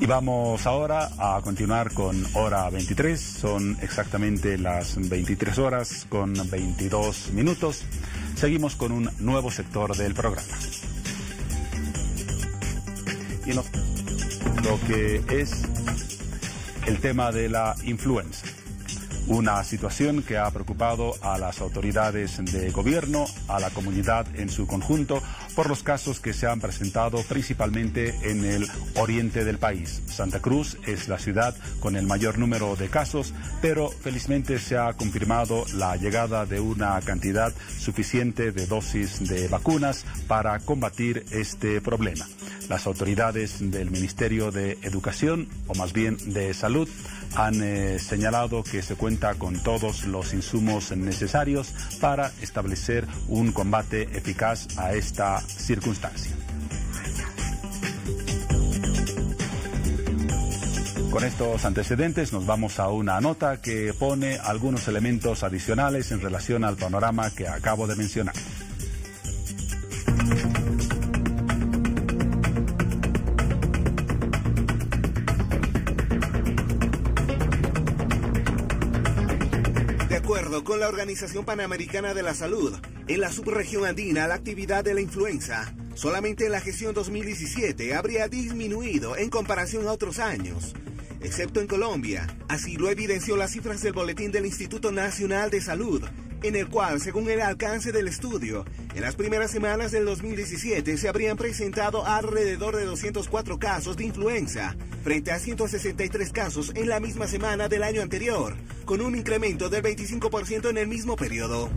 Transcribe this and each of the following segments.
Y vamos ahora a continuar con Hora 23. Son exactamente las 23 horas con 22 minutos. Seguimos con un nuevo sector del programa. Y lo que es el tema de la influenza. Una situación que ha preocupado a las autoridades de gobierno, a la comunidad en su conjunto, por los casos que se han presentado principalmente en el oriente del país. Santa Cruz es la ciudad con el mayor número de casos, pero felizmente se ha confirmado la llegada de una cantidad suficiente de dosis de vacunas para combatir este problema. Las autoridades del Ministerio de Educación, o más bien de Salud, han señalado que se cuenta con todos los insumos necesarios para establecer un combate eficaz a esta circunstancia. Con estos antecedentes nos vamos a una nota que pone algunos elementos adicionales en relación al panorama que acabo de mencionar. De acuerdo con la Organización Panamericana de la Salud, en la subregión andina la actividad de la influenza solamente en la gestión 2017 habría disminuido en comparación a otros años, excepto en Colombia. Así lo evidenció las cifras del boletín del Instituto Nacional de Salud, en el cual, según el alcance del estudio, en las primeras semanas del 2017 se habrían presentado alrededor de 204 casos de influenza, frente a 163 casos en la misma semana del año anterior, con un incremento del 25% en el mismo periodo.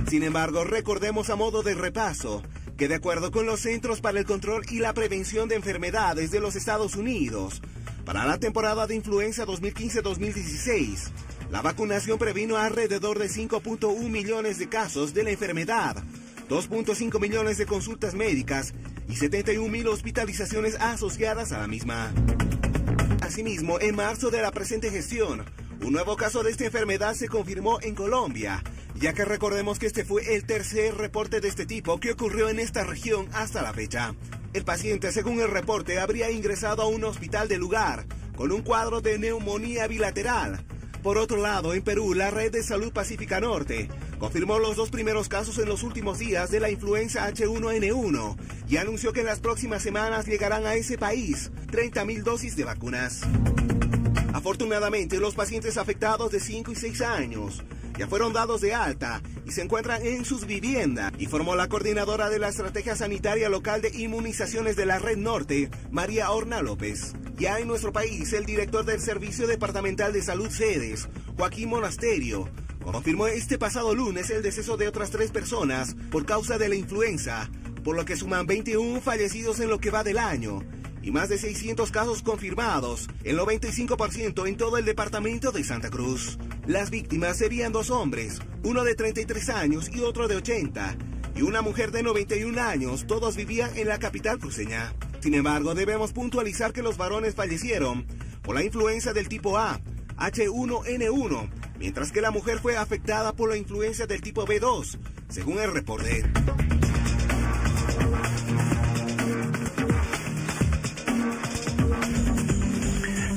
Sin embargo, recordemos a modo de repaso que de acuerdo con los Centros para el Control y la Prevención de Enfermedades de los Estados Unidos, para la temporada de influenza 2015-2016, la vacunación previno alrededor de 5.1 millones de casos de la enfermedad, 2.5 millones de consultas médicas y 71.000 hospitalizaciones asociadas a la misma. Asimismo, en marzo de la presente gestión, un nuevo caso de esta enfermedad se confirmó en Colombia, ya que recordemos que este fue el tercer reporte de este tipo que ocurrió en esta región hasta la fecha. El paciente, según el reporte, habría ingresado a un hospital del lugar con un cuadro de neumonía bilateral. Por otro lado, en Perú, la Red de Salud Pacífica Norte confirmó los 2 primeros casos en los últimos días de la influenza H1N1 y anunció que en las próximas semanas llegarán a ese país 30.000 dosis de vacunas. Afortunadamente, los pacientes afectados de 5 y 6 años ya fueron dados de alta y se encuentran en sus viviendas, informó la coordinadora de la Estrategia Sanitaria Local de Inmunizaciones de la Red Norte, María Horna López. Ya en nuestro país, el director del Servicio Departamental de Salud Sedes, Joaquín Monasterio, confirmó este pasado lunes el deceso de otras 3 personas por causa de la influenza, por lo que suman 21 fallecidos en lo que va del año y más de 600 casos confirmados, el 95% en todo el departamento de Santa Cruz. Las víctimas serían 2 hombres, uno de 33 años y otro de 80, y una mujer de 91 años, todos vivían en la capital cruceña. Sin embargo, debemos puntualizar que los varones fallecieron por la influenza del tipo A, H1N1, mientras que la mujer fue afectada por la influenza del tipo B2, según el reporte.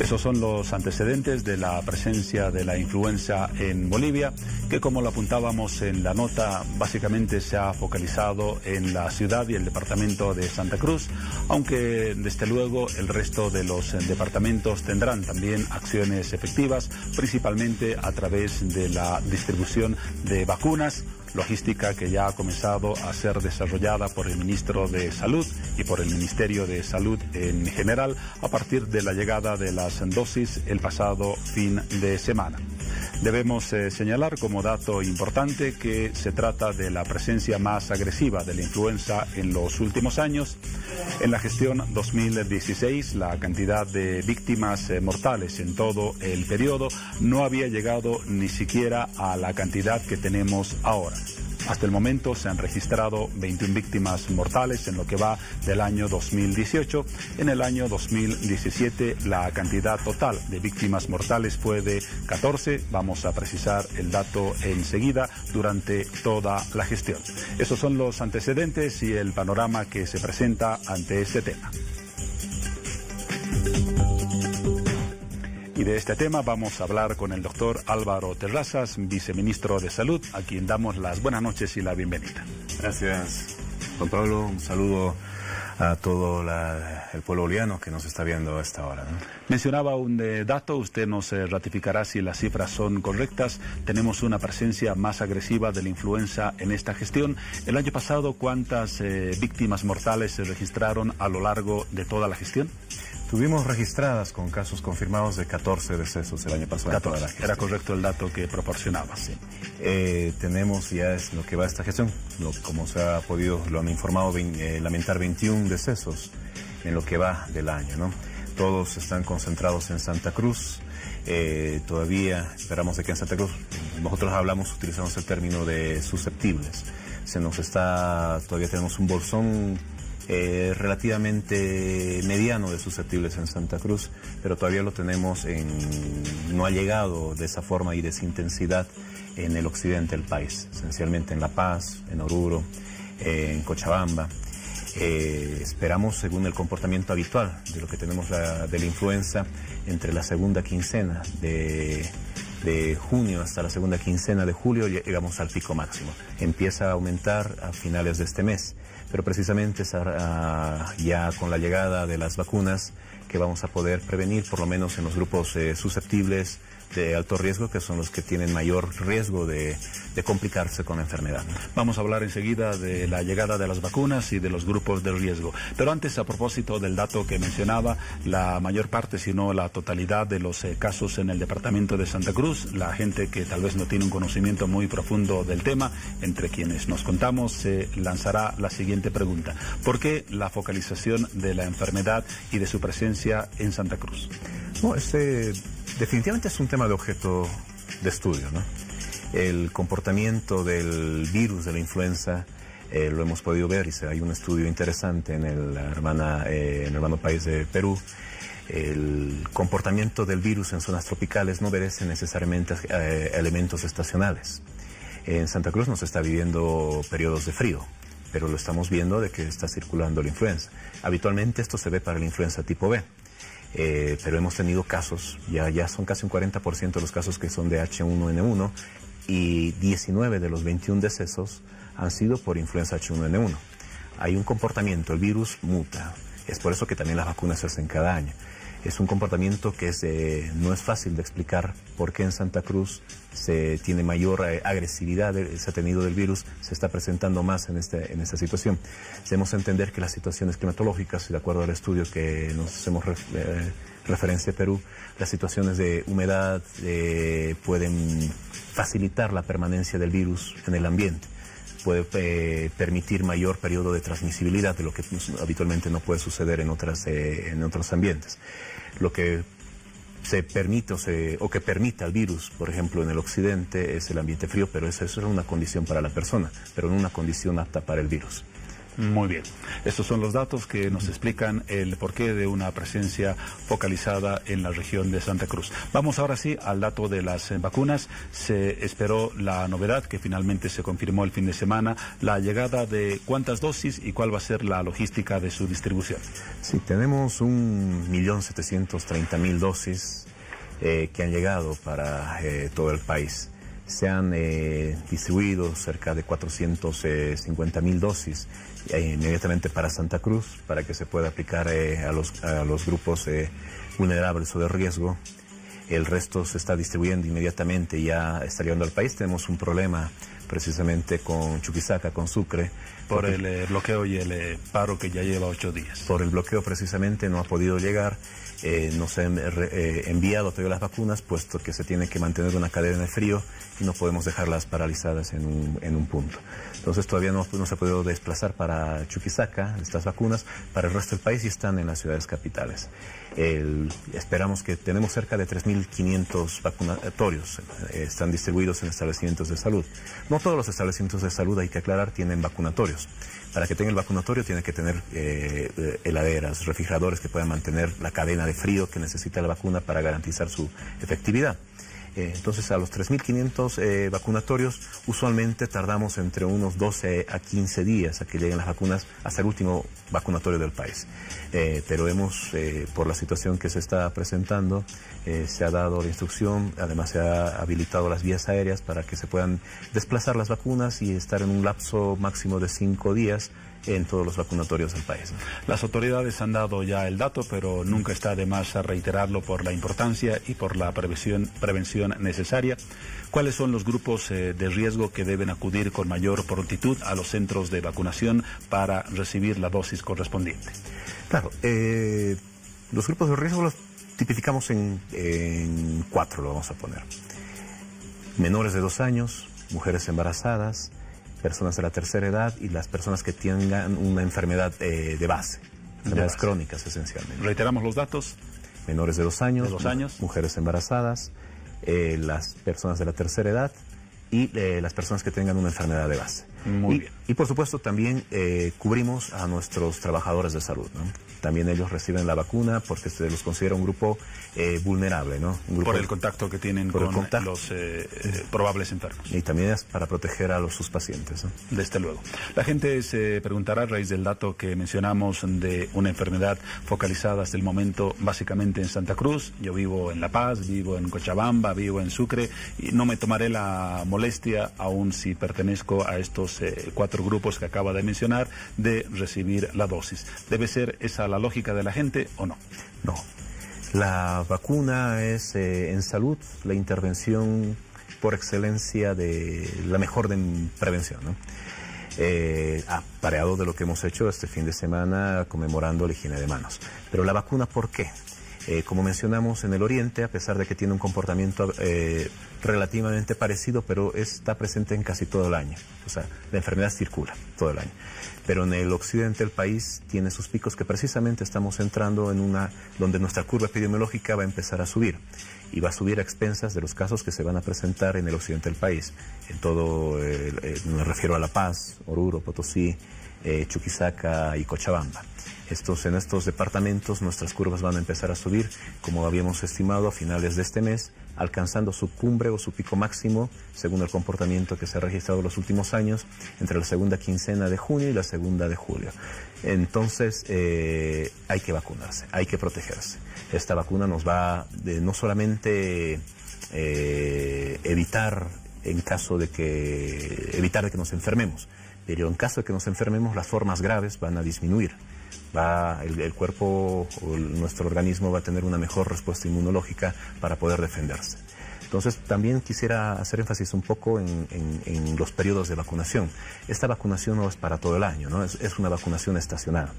Esos son los antecedentes de la presencia de la influenza en Bolivia, que como lo apuntábamos en la nota, básicamente se ha focalizado en la ciudad y el departamento de Santa Cruz, aunque desde luego el resto de los departamentos tendrán también acciones efectivas, principalmente a través de la distribución de vacunas, logística que ya ha comenzado a ser desarrollada por el ministro de Salud y por el Ministerio de Salud en general a partir de la llegada de las dosis el pasado fin de semana. Debemos señalar como dato importante que se trata de la presencia más agresiva de la influenza en los últimos años. En la gestión 2016, la cantidad de víctimas mortales en todo el periodo no había llegado ni siquiera a la cantidad que tenemos ahora. Hasta el momento se han registrado 21 víctimas mortales en lo que va del año 2018. En el año 2017 la cantidad total de víctimas mortales fue de 14. Vamos a precisar el dato enseguida durante toda la gestión. Esos son los antecedentes y el panorama que se presenta ante este tema. Y de este tema vamos a hablar con el doctor Álvaro Terrazas, viceministro de Salud, a quien damos las buenas noches y la bienvenida. Gracias, don Pablo. Un saludo a todo el pueblo boliviano que nos está viendo a esta hora, ¿no? Mencionaba un dato, usted nos ratificará si las cifras son correctas. Tenemos una presencia más agresiva de la influenza en esta gestión. El año pasado, ¿cuántas víctimas mortales se registraron a lo largo de toda la gestión? Tuvimos registradas con casos confirmados de 14 decesos el año pasado. 14. Era correcto el dato que proporcionaba. Sí. Tenemos ya es lo que va a esta gestión, como se ha podido, lo han informado, lamentar 21 decesos en lo que va del año, ¿no? Todos están concentrados en Santa Cruz. Todavía esperamos de que en Santa Cruz, nosotros utilizamos el término de susceptibles. Todavía tenemos un bolsón relativamente mediano de susceptibles en Santa Cruz, pero todavía lo tenemos no ha llegado de esa forma y de esa intensidad en el occidente del país, esencialmente en La Paz, en Oruro, en Cochabamba. Esperamos, según el comportamiento habitual de lo que tenemos de la influenza, entre la segunda quincena de junio hasta la segunda quincena de julio llegamos al pico máximo. Empieza a aumentar a finales de este mes, pero precisamente ya con la llegada de las vacunas que vamos a poder prevenir, por lo menos en los grupos susceptibles de alto riesgo, que son los que tienen mayor riesgo de complicarse con la enfermedad. Vamos a hablar enseguida de la llegada de las vacunas y de los grupos de riesgo. Pero antes, a propósito del dato que mencionaba, la mayor parte, si no la totalidad de los casos en el departamento de Santa Cruz, la gente que tal vez no tiene un conocimiento muy profundo del tema, entre quienes nos contamos, se lanzará la siguiente pregunta. ¿Por qué la focalización de la enfermedad y de su presencia en Santa Cruz? No, definitivamente es un tema de objeto de estudio, ¿no? El comportamiento del virus de la influenza lo hemos podido ver y hay un estudio interesante en el hermano país de Perú. El comportamiento del virus en zonas tropicales no obedece necesariamente elementos estacionales. En Santa Cruz nos está viviendo periodos de frío, pero lo estamos viendo de que está circulando la influenza. Habitualmente esto se ve para la influenza tipo B. Pero hemos tenido casos, ya son casi un 40% de los casos que son de H1N1 y 19 de los 21 decesos han sido por influenza H1N1. Hay un comportamiento, el virus muta, es por eso que también las vacunas se hacen cada año. Es un comportamiento que no es fácil de explicar por qué en Santa Cruz se tiene mayor agresividad, se ha tenido del virus, se está presentando más en esta situación. Debemos entender que las situaciones climatológicas, de acuerdo al estudio que nos hacemos referencia a Perú, las situaciones de humedad pueden facilitar la permanencia del virus en el ambiente. Puede permitir mayor periodo de transmisibilidad, de lo que habitualmente no puede suceder en otros ambientes. Lo que se permite o que permite al virus, por ejemplo, en el occidente es el ambiente frío, pero eso es una condición para la persona, pero no una condición apta para el virus. Muy bien. Estos son los datos que nos explican el porqué de una presencia focalizada en la región de Santa Cruz. Vamos ahora sí al dato de las vacunas. Se esperó la novedad que finalmente se confirmó el fin de semana, la llegada de cuántas dosis y cuál va a ser la logística de su distribución. Sí, tenemos 1.730.000 dosis que han llegado para todo el país. Se han distribuido cerca de 450.000 dosis inmediatamente para Santa Cruz, para que se pueda aplicar a los grupos vulnerables o de riesgo. El resto se está distribuyendo inmediatamente, ya está llegando al país. Tenemos un problema precisamente con Chuquisaca, con Sucre. Por el bloqueo y el paro que ya lleva 8 días. Por el bloqueo precisamente no ha podido llegar. Nos han enviado todavía las vacunas, puesto que se tiene que mantener una cadena de frío y no podemos dejarlas paralizadas en un punto. Entonces todavía no se ha podido desplazar para Chuquisaca estas vacunas, para el resto del país y están en las ciudades capitales. Esperamos que tenemos cerca de 3.500 vacunatorios, están distribuidos en establecimientos de salud. No todos los establecimientos de salud, hay que aclarar, tienen vacunatorios. Para que tenga el vacunatorio tiene que tener heladeras, refrigeradores que puedan mantener la cadena de frío que necesita la vacuna para garantizar su efectividad. Entonces, a los 3.500 vacunatorios, usualmente tardamos entre unos 12 a 15 días a que lleguen las vacunas hasta el último vacunatorio del país. Pero por la situación que se está presentando, se ha dado la instrucción, además se ha habilitado las vías aéreas para que se puedan desplazar las vacunas y estar en un lapso máximo de 5 días en todos los vacunatorios del país. Las autoridades han dado ya el dato, pero nunca está de más reiterarlo por la importancia y por la prevención necesaria. ¿Cuáles son los grupos de riesgo que deben acudir con mayor prontitud a los centros de vacunación para recibir la dosis correspondiente? Claro, los grupos de riesgo los tipificamos en 4, lo vamos a poner. Menores de 2 años, mujeres embarazadas, personas de la tercera edad y las personas que tengan una enfermedad de base, enfermedades crónicas esencialmente. Reiteramos los datos. Menores de 2 años, mujeres embarazadas, las personas de la tercera edad y las personas que tengan una enfermedad de base. Muy bien. Y por supuesto también cubrimos a nuestros trabajadores de salud, ¿no? También ellos reciben la vacuna porque se los considera un grupo vulnerable, ¿no? Un grupo por el contacto que tienen con los probables enfermos. Y también es para proteger a sus pacientes, ¿no? Desde luego. La gente se preguntará a raíz del dato que mencionamos de una enfermedad focalizada hasta el momento básicamente en Santa Cruz. Yo vivo en La Paz, vivo en Cochabamba, vivo en Sucre y no me tomaré la molestia, aun si pertenezco a estos 4 grupos que acaba de mencionar, de recibir la dosis. ¿Debe ser esa la lógica de la gente o no? No. La vacuna es en salud la intervención por excelencia de la mejor de prevención, ¿no? Apareado de lo que hemos hecho este fin de semana conmemorando la higiene de manos. Pero la vacuna, ¿por qué? Como mencionamos, en el Oriente, a pesar de que tiene un comportamiento relativamente parecido, pero está presente en casi todo el año. O sea, la enfermedad circula todo el año. Pero en el occidente del país tiene sus picos que precisamente estamos entrando en donde nuestra curva epidemiológica va a empezar a subir. Y va a subir a expensas de los casos que se van a presentar en el occidente del país. Me refiero a La Paz, Oruro, Potosí, Chuquisaca y Cochabamba. En estos departamentos nuestras curvas van a empezar a subir, como habíamos estimado, a finales de este mes, alcanzando su cumbre o su pico máximo, según el comportamiento que se ha registrado en los últimos años, entre la segunda quincena de junio y la segunda de julio. Entonces, hay que vacunarse, hay que protegerse. Esta vacuna nos va no solamente evitar de que nos enfermemos, pero en caso de que nos enfermemos, las formas graves van a disminuir. El cuerpo o nuestro organismo va a tener una mejor respuesta inmunológica para poder defenderse. Entonces, también quisiera hacer énfasis un poco en los periodos de vacunación. Esta vacunación no es para todo el año, ¿no? Es una vacunación estacional.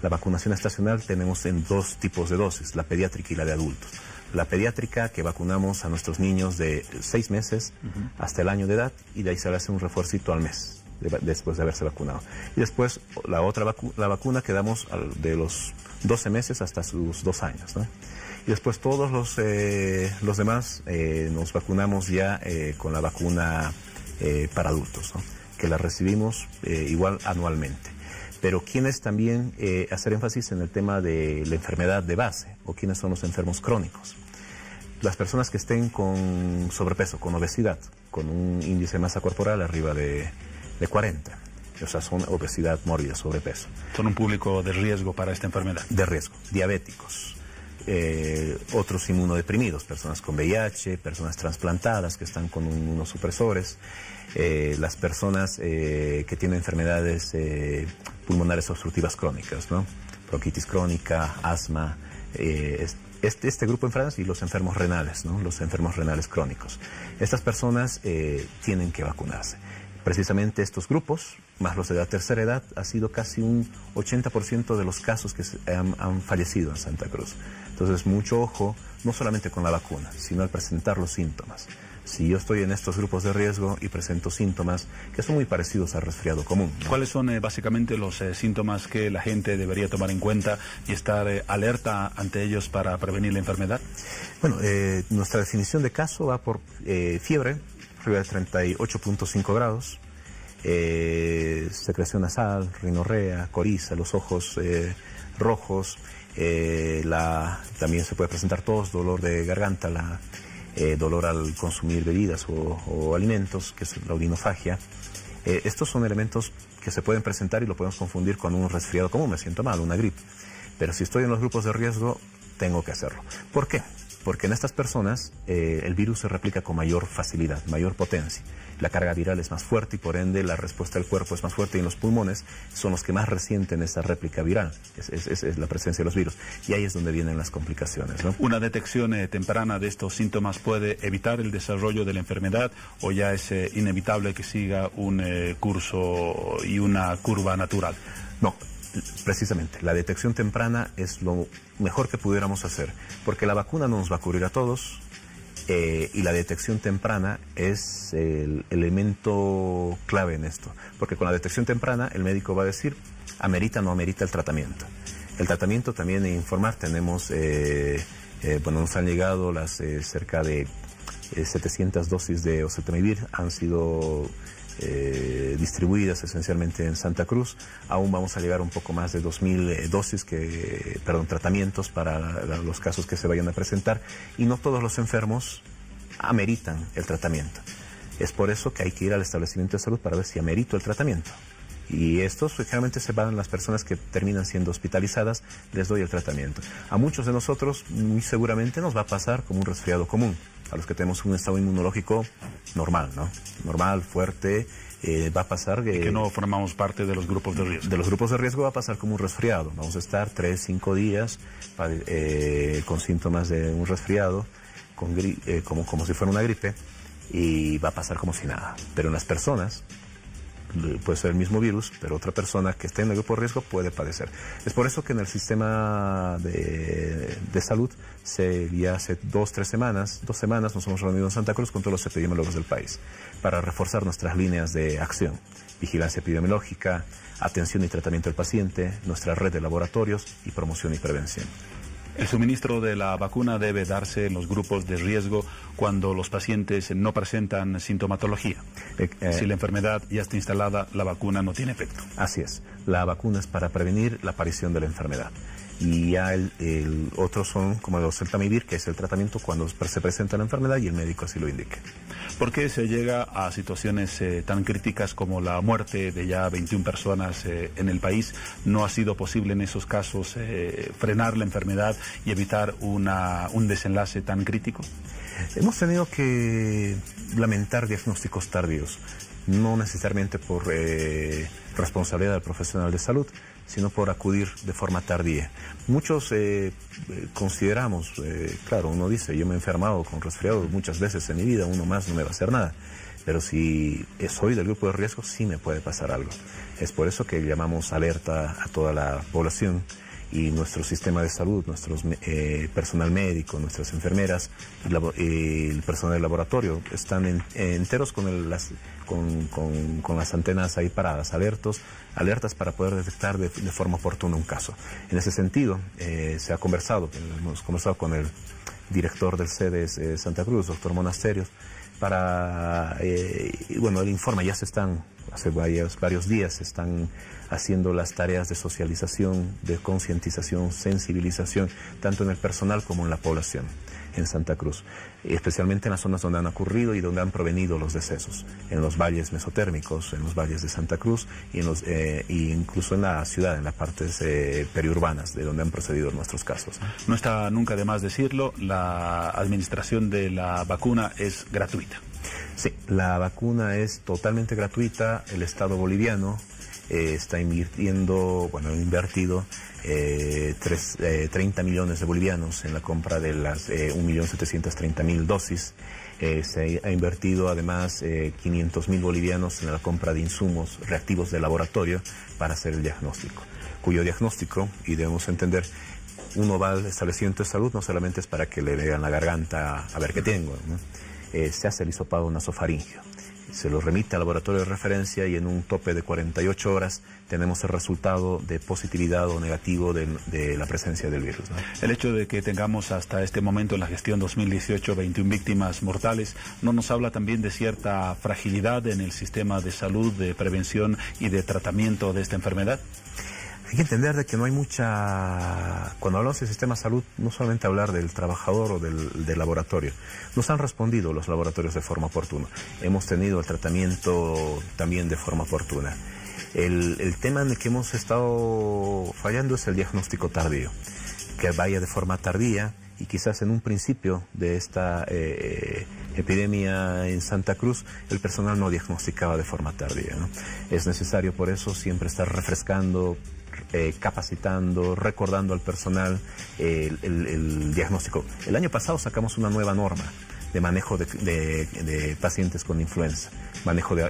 La vacunación estacional tenemos en 2 tipos de dosis, la pediátrica y la de adultos. La pediátrica, que vacunamos a nuestros niños de 6 meses hasta el año de edad, y de ahí se le hace un refuercito al mes después de haberse vacunado. Y después la vacuna que damos de los 12 meses hasta sus 2 años, ¿no? Y después todos los demás nos vacunamos ya con la vacuna para adultos, ¿no? Que la recibimos igual anualmente. Pero quienes también hacer énfasis en el tema de la enfermedad de base, o quiénes son los enfermos crónicos. Las personas que estén con sobrepeso, con obesidad, con un índice de masa corporal arriba de 40. O sea, son obesidad mórbida, sobrepeso. Son un público de riesgo para esta enfermedad. De riesgo. Diabéticos. Otros inmunodeprimidos, personas con VIH, personas trasplantadas que están con inmunosupresores, las personas que tienen enfermedades pulmonares obstructivas crónicas, ¿no? Bronquitis crónica, asma, este grupo de enfermedades y los enfermos renales, ¿no? Los enfermos renales crónicos. Estas personas tienen que vacunarse. Precisamente estos grupos, más los de la tercera edad, ha sido casi un 80% de los casos que han fallecido en Santa Cruz. Entonces, mucho ojo, no solamente con la vacuna, sino al presentar los síntomas. Si yo estoy en estos grupos de riesgo y presento síntomas que son muy parecidos al resfriado común, ¿no? ¿Cuáles son básicamente los síntomas que la gente debería tomar en cuenta y estar alerta ante ellos para prevenir la enfermedad? Bueno, nuestra definición de caso va por fiebre, arriba de 38.5 grados, secreción nasal, rinorrea, coriza, los ojos rojos, también se puede presentar tos, dolor de garganta, dolor al consumir bebidas o alimentos, que es la urinofagia. Estos son elementos que se pueden presentar y lo podemos confundir con un resfriado común, me siento mal, una gripe. Pero si estoy en los grupos de riesgo, tengo que hacerlo. ¿Por qué? Porque en estas personas el virus se replica con mayor facilidad, mayor potencia. La carga viral es más fuerte y por ende la respuesta del cuerpo es más fuerte y en los pulmones son los que más resienten esa réplica viral, es la presencia de los virus. Y ahí es donde vienen las complicaciones, ¿no? ¿Una detección temprana de estos síntomas puede evitar el desarrollo de la enfermedad o ya es inevitable que siga un curso y una curva natural? No. Precisamente, la detección temprana es lo mejor que pudiéramos hacer, porque la vacuna no nos va a cubrir a todos y la detección temprana es el elemento clave en esto, porque con la detección temprana el médico va a decir, amerita o no amerita el tratamiento. El tratamiento también informar, tenemos, nos han llegado las cerca de 700 dosis de oseltamivir, han sido distribuidas esencialmente en Santa Cruz. Aún vamos a llegar a un poco más de 2.000 dosis, tratamientos para los casos que se vayan a presentar, y no todos los enfermos ameritan el tratamiento. Es por eso que hay que ir al establecimiento de salud para ver si amerito el tratamiento. Y estos generalmente se van las personas que terminan siendo hospitalizadas, les doy el tratamiento. A muchos de nosotros muy seguramente nos va a pasar como un resfriado común, a los que tenemos un estado inmunológico normal, ¿no? Normal, fuerte, va a pasar... y que no formamos parte de los grupos de riesgo. De los grupos de riesgo va a pasar como un resfriado. Vamos a estar 3-5 días con síntomas de un resfriado, como si fuera una gripe, y va a pasar como si nada. Pero en las personas... puede ser el mismo virus, pero otra persona que esté en el grupo de riesgo puede padecer. Es por eso que en el sistema de salud, ya hace 2 semanas nos hemos reunido en Santa Cruz con todos los epidemiólogos del país para reforzar nuestras líneas de acción: vigilancia epidemiológica, atención y tratamiento del paciente, nuestra red de laboratorios y promoción y prevención. El suministro de la vacuna debe darse en los grupos de riesgo cuando los pacientes no presentan sintomatología. Si la enfermedad ya está instalada, la vacuna no tiene efecto. Así es. La vacuna es para prevenir la aparición de la enfermedad. Y ya otros son como el oseltamivir, que es el tratamiento cuando se presenta la enfermedad y el médico así lo indique. ¿Por qué se llega a situaciones tan críticas como la muerte de ya 21 personas en el país? ¿No ha sido posible en esos casos frenar la enfermedad y evitar un desenlace tan crítico? Hemos tenido que lamentar diagnósticos tardíos, no necesariamente por responsabilidad del profesional de salud, sino por acudir de forma tardía. Muchos consideramos, claro, uno dice, yo me he enfermado con resfriado muchas veces en mi vida, uno más no me va a hacer nada, pero si soy del grupo de riesgo, sí me puede pasar algo. Es por eso que llamamos alerta a toda la población, y nuestro sistema de salud, nuestros personal médico, nuestras enfermeras y el personal del laboratorio están enteros con las antenas ahí paradas, alertas para poder detectar de forma oportuna un caso. En ese sentido, hemos conversado con el director del CEDES Santa Cruz, doctor Monasterios, el informe ya hace varios días se están haciendo las tareas de socialización, de concientización, sensibilización, tanto en el personal como en la población en Santa Cruz, especialmente en las zonas donde han ocurrido y donde han provenido los decesos, en los valles mesotérmicos, en los valles de Santa Cruz y incluso en la ciudad, en las partes periurbanas de donde han procedido nuestros casos. No está nunca de más decirlo, la administración de la vacuna es gratuita. Sí, la vacuna es totalmente gratuita. El Estado boliviano está invertido 30 millones de bolivianos en la compra de las 1.730.000 dosis. Se ha invertido además 500.000 bolivianos en la compra de insumos reactivos de laboratorio para hacer el diagnóstico, cuyo diagnóstico, y debemos entender, uno va al establecimiento de salud no solamente es para que le vean la garganta a ver qué tengo, ¿no? Se hace el hisopado nasofaringeo, se lo remite al laboratorio de referencia y en un tope de 48 horas tenemos el resultado de positividad o negativo de la presencia del virus, ¿no? El hecho de que tengamos hasta este momento en la gestión 2018 21 víctimas mortales, ¿no nos habla también de cierta fragilidad en el sistema de salud, de prevención y de tratamiento de esta enfermedad? Hay que entender de que no hay mucha... Cuando hablamos del sistema de salud, no solamente hablar del trabajador o del laboratorio. Nos han respondido los laboratorios de forma oportuna. Hemos tenido el tratamiento también de forma oportuna. El tema en el que hemos estado fallando es el diagnóstico tardío. Que vaya de forma tardía y quizás en un principio de esta epidemia en Santa Cruz el personal no diagnosticaba de forma tardía, ¿no? Es necesario por eso siempre estar refrescando, capacitando, recordando al personal el diagnóstico. El año pasado sacamos una nueva norma de manejo de pacientes con influenza,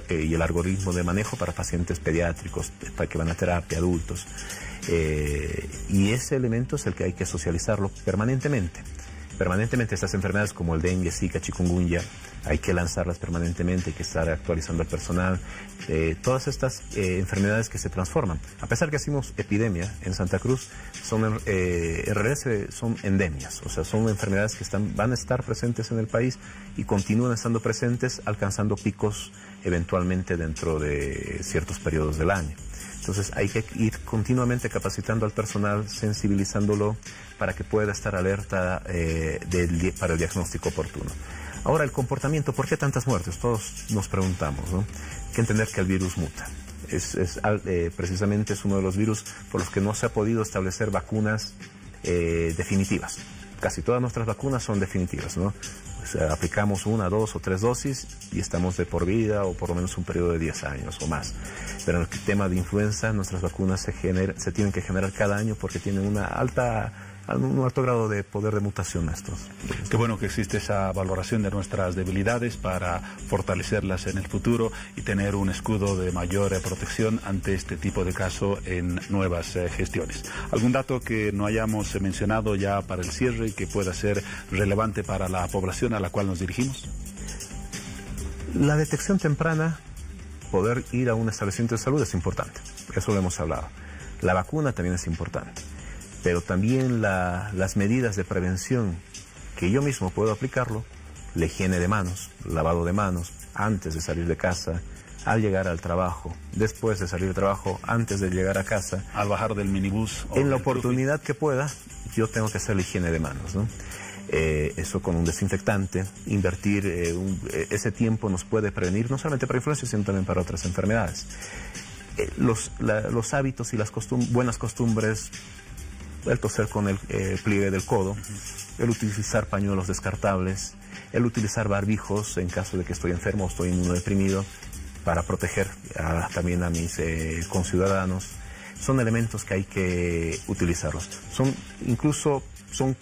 y el algoritmo de manejo para pacientes pediátricos, para que van a terapia, adultos. Y ese elemento es el que hay que socializarlo permanentemente. Permanentemente estas enfermedades como el dengue, zika, chikungunya, hay que lanzarlas permanentemente, hay que estar actualizando al personal. Todas estas enfermedades que se transforman. A pesar que hacemos epidemia en Santa Cruz, en realidad son endemias, o sea, son enfermedades que van a estar presentes en el país y continúan estando presentes, alcanzando picos eventualmente dentro de ciertos periodos del año. Entonces hay que ir continuamente capacitando al personal, sensibilizándolo para que pueda estar alerta para el diagnóstico oportuno. Ahora, el comportamiento, ¿por qué tantas muertes? Todos nos preguntamos, ¿no? Hay que entender que el virus muta. Precisamente es uno de los virus por los que no se ha podido establecer vacunas definitivas. Casi todas nuestras vacunas son definitivas, ¿no? O sea, aplicamos 1, 2 o 3 dosis y estamos de por vida o por lo menos un periodo de 10 años o más. Pero en el tema de influenza, nuestras vacunas se tienen que generar cada año porque tienen un alto grado de poder de mutación estos. Qué bueno que existe esa valoración de nuestras debilidades para fortalecerlas en el futuro y tener un escudo de mayor protección ante este tipo de caso en nuevas gestiones. ¿Algún dato que no hayamos mencionado ya para el cierre y que pueda ser relevante para la población a la cual nos dirigimos? La detección temprana, poder ir a un establecimiento de salud es importante, eso lo hemos hablado. La vacuna también es importante. Pero también las medidas de prevención que yo mismo puedo aplicarlo, la higiene de manos, lavado de manos, antes de salir de casa, al llegar al trabajo, después de salir del trabajo, antes de llegar a casa. Al bajar del minibús. En la oportunidad que pueda, yo tengo que hacer la higiene de manos, ¿no? Eso con un desinfectante, invertir ese tiempo nos puede prevenir, no solamente para influenza, sino también para otras enfermedades. Los hábitos y las buenas costumbres, el toser con el pliegue del codo, el utilizar pañuelos descartables, el utilizar barbijos en caso de que estoy enfermo o estoy inmunodeprimido para proteger también a mis conciudadanos, son elementos que hay que utilizarlos. Son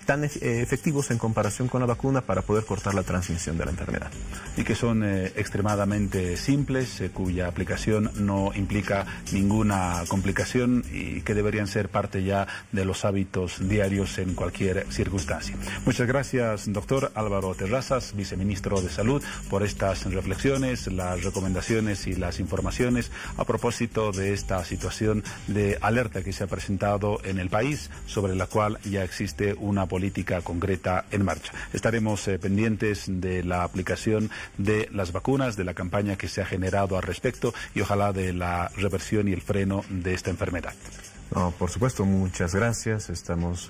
tan efectivos en comparación con la vacuna para poder cortar la transmisión de la enfermedad. Y que son extremadamente simples, cuya aplicación no implica ninguna complicación y que deberían ser parte ya de los hábitos diarios en cualquier circunstancia. Muchas gracias, doctor Álvaro Terrazas, viceministro de Salud, por estas reflexiones, las recomendaciones y las informaciones a propósito de esta situación de alerta que se ha presentado en el país, sobre la cual ya existe una política concreta en marcha. Estaremos pendientes de la aplicación de las vacunas, de la campaña que se ha generado al respecto y ojalá de la reversión y el freno de esta enfermedad. No, por supuesto, muchas gracias. Estamos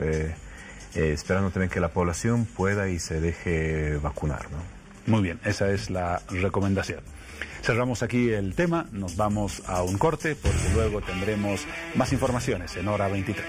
esperando también que la población pueda y se deje vacunar, ¿no? Muy bien, esa es la recomendación. Cerramos aquí el tema, nos vamos a un corte porque luego tendremos más informaciones en Hora 23.